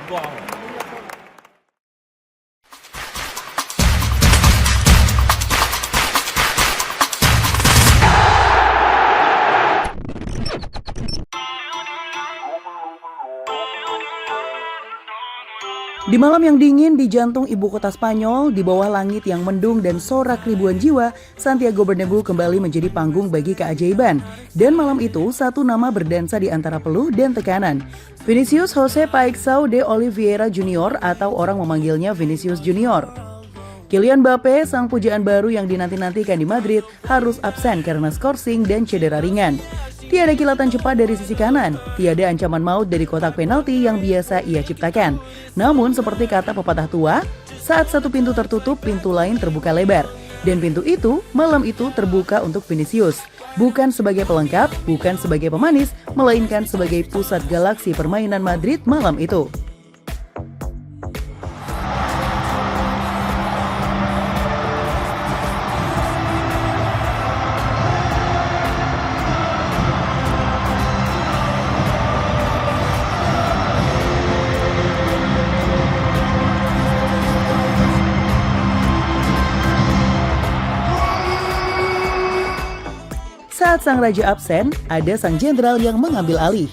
Wow. Di malam yang dingin di jantung ibu kota Spanyol, di bawah langit yang mendung dan sorak ribuan jiwa, Santiago Bernabeu kembali menjadi panggung bagi keajaiban. Dan malam itu, satu nama berdansa di antara peluh dan tekanan. Vinicius José Paixão de Oliveira Junior atau orang memanggilnya Vinicius Junior. Kylian Mbappe, sang pujaan baru yang dinanti-nantikan di Madrid, harus absen karena skorsing dan cedera ringan. Tiada kilatan cepat dari sisi kanan, tiada ancaman maut dari kotak penalti yang biasa ia ciptakan. Namun seperti kata pepatah tua, saat satu pintu tertutup, pintu lain terbuka lebar. Dan pintu itu, malam itu terbuka untuk Vinicius. Bukan sebagai pelengkap, bukan sebagai pemanis, melainkan sebagai pusat galaksi permainan Madrid malam itu. Saat sang raja absen, ada sang jenderal yang mengambil alih.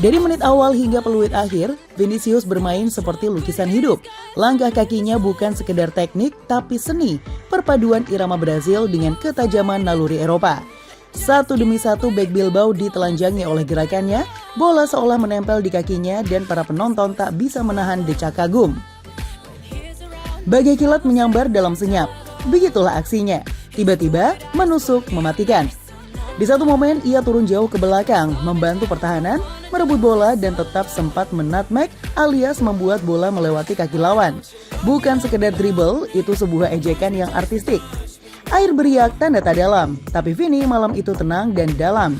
Dari menit awal hingga peluit akhir, Vinicius bermain seperti lukisan hidup. Langkah kakinya bukan sekedar teknik, tapi seni, perpaduan irama Brazil dengan ketajaman naluri Eropa. Satu demi satu bek Bilbao ditelanjangi oleh gerakannya, bola seolah menempel di kakinya dan para penonton tak bisa menahan decak kagum. Bagai kilat menyambar dalam senyap, begitulah aksinya. Tiba-tiba menusuk mematikan. Di satu momen ia turun jauh ke belakang, membantu pertahanan, merebut bola dan tetap sempat menutmeg alias membuat bola melewati kaki lawan. Bukan sekedar dribble, itu sebuah ejekan yang artistik. Air beriak tanda tak dalam, tapi Vini malam itu tenang dan dalam.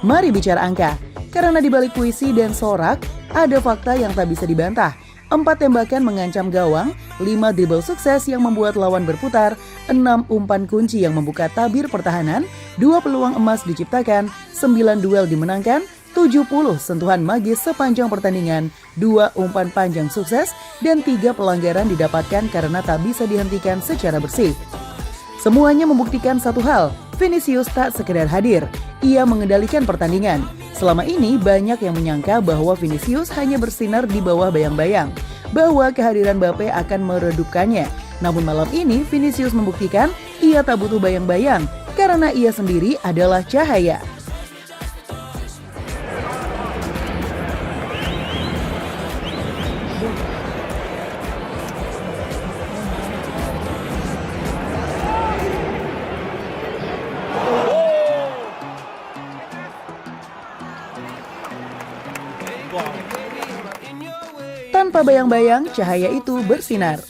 Mari bicara angka, karena di balik puisi dan sorak, ada fakta yang tak bisa dibantah. 4 tembakan mengancam gawang, 5 dribble sukses yang membuat lawan berputar, 6 umpan kunci yang membuka tabir pertahanan, 2 peluang emas diciptakan, 9 duel dimenangkan, 70 sentuhan magis sepanjang pertandingan, 2 umpan panjang sukses, dan 3 pelanggaran didapatkan karena tak bisa dihentikan secara bersih. Semuanya membuktikan satu hal, Vinicius tak sekedar hadir, ia mengendalikan pertandingan. Selama ini banyak yang menyangka bahwa Vinicius hanya bersinar di bawah bayang-bayang, bahwa kehadiran Mbappe akan meredupkannya. Namun malam ini Vinicius membuktikan ia tak butuh bayang-bayang, karena ia sendiri adalah cahaya. Tanpa bayang-bayang, cahaya itu bersinar.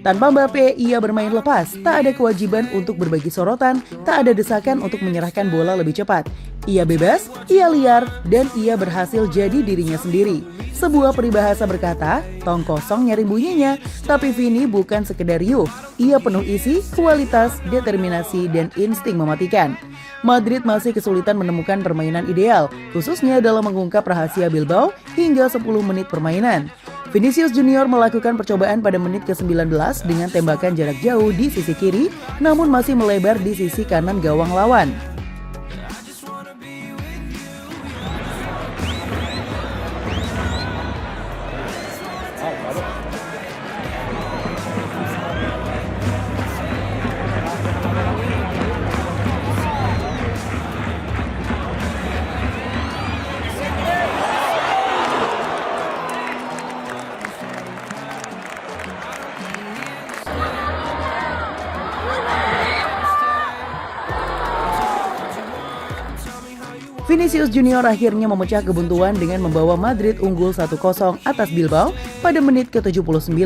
Tanpa Mbappe, ia bermain lepas, tak ada kewajiban untuk berbagi sorotan, tak ada desakan untuk menyerahkan bola lebih cepat. Ia bebas, ia liar, dan ia berhasil jadi dirinya sendiri. Sebuah peribahasa berkata, tong kosong nyari bunyinya, tapi Vini bukan sekedar riuh. Ia penuh isi, kualitas, determinasi, dan insting mematikan. Madrid masih kesulitan menemukan permainan ideal, khususnya dalam mengungkap rahasia Bilbao hingga 10 menit permainan. Vinicius Junior melakukan percobaan pada menit ke-19 dengan tembakan jarak jauh di sisi kiri, namun masih melebar di sisi kanan gawang lawan. Vinicius Junior akhirnya memecah kebuntuan dengan membawa Madrid unggul 1-0 atas Bilbao pada menit ke-79.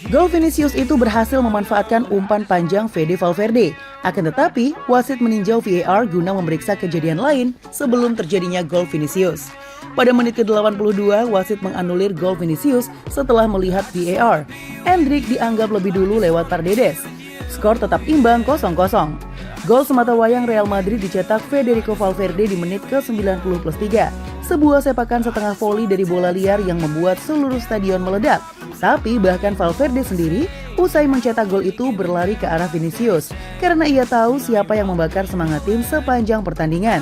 Gol Vinicius itu berhasil memanfaatkan umpan panjang Fede Valverde. Akan tetapi, wasit meninjau VAR guna memeriksa kejadian lain sebelum terjadinya gol Vinicius. Pada menit ke-82, wasit menganulir gol Vinicius setelah melihat VAR. Endrick dianggap lebih dulu lewat Paredes. Skor tetap imbang 0-0. Gol sematawayang Real Madrid dicetak Federico Valverde di menit ke-90+3. Sebuah sepakan setengah voli dari bola liar yang membuat seluruh stadion meledak. Tapi bahkan Valverde sendiri usai mencetak gol itu berlari ke arah Vinicius karena ia tahu siapa yang membakar semangat tim sepanjang pertandingan.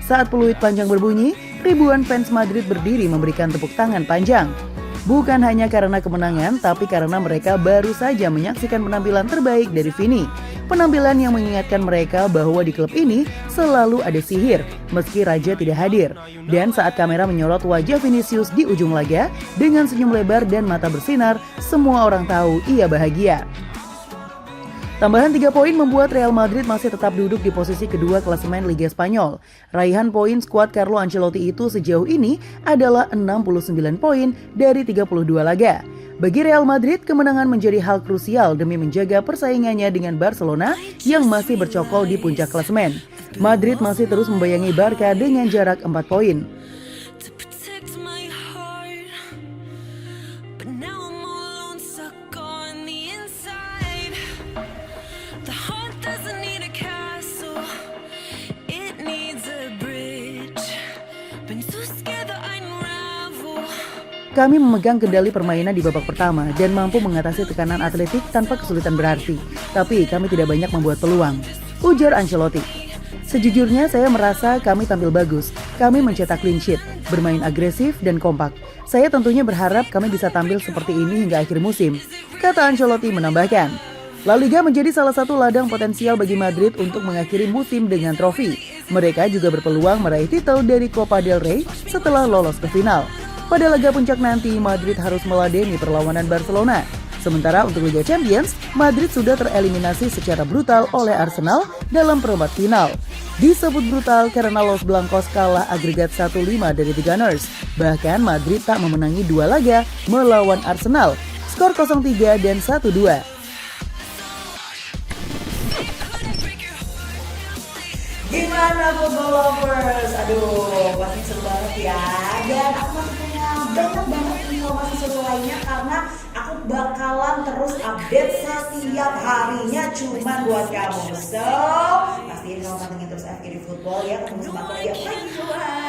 Saat peluit panjang berbunyi, ribuan fans Madrid berdiri memberikan tepuk tangan panjang. Bukan hanya karena kemenangan, tapi karena mereka baru saja menyaksikan penampilan terbaik dari Vini. Penampilan yang mengingatkan mereka bahwa di klub ini selalu ada sihir, meski Raja tidak hadir. Dan saat kamera menyorot wajah Vinicius di ujung laga, dengan senyum lebar dan mata bersinar, semua orang tahu ia bahagia. Tambahan 3 poin membuat Real Madrid masih tetap duduk di posisi kedua klasemen Liga Spanyol. Raihan poin skuad Carlo Ancelotti itu sejauh ini adalah 69 poin dari 32 laga. Bagi Real Madrid, kemenangan menjadi hal krusial demi menjaga persaingannya dengan Barcelona yang masih bercokol di puncak klasemen. Madrid masih terus membayangi Barca dengan jarak 4 poin. Kami memegang kendali permainan di babak pertama dan mampu mengatasi tekanan atletik tanpa kesulitan berarti. Tapi kami tidak banyak membuat peluang, ujar Ancelotti. Sejujurnya saya merasa kami tampil bagus. Kami mencetak clean sheet, bermain agresif dan kompak. Saya tentunya berharap kami bisa tampil seperti ini hingga akhir musim, kata Ancelotti menambahkan. La Liga menjadi salah satu ladang potensial bagi Madrid untuk mengakhiri musim dengan trofi. Mereka juga berpeluang meraih titel dari Copa del Rey setelah lolos ke final. Pada laga puncak nanti, Madrid harus meladeni perlawanan Barcelona. Sementara untuk Liga Champions, Madrid sudah tereliminasi secara brutal oleh Arsenal dalam perempat final. Disebut brutal karena Los Blancos kalah agregat 1-5 dari The Gunners. Bahkan Madrid tak memenangi 2 laga melawan Arsenal, skor 0-3 dan 1-2. Gimana football lovers? Aduh, pasti seru banget ya. Dan aku masih punya banyak banget informasi seru lainnya karena aku bakalan terus update setiap harinya cuman buat kamu. So, pastiin kamu pantengin terus FGD Football ya. Ketemu sama aku lagi. Bye.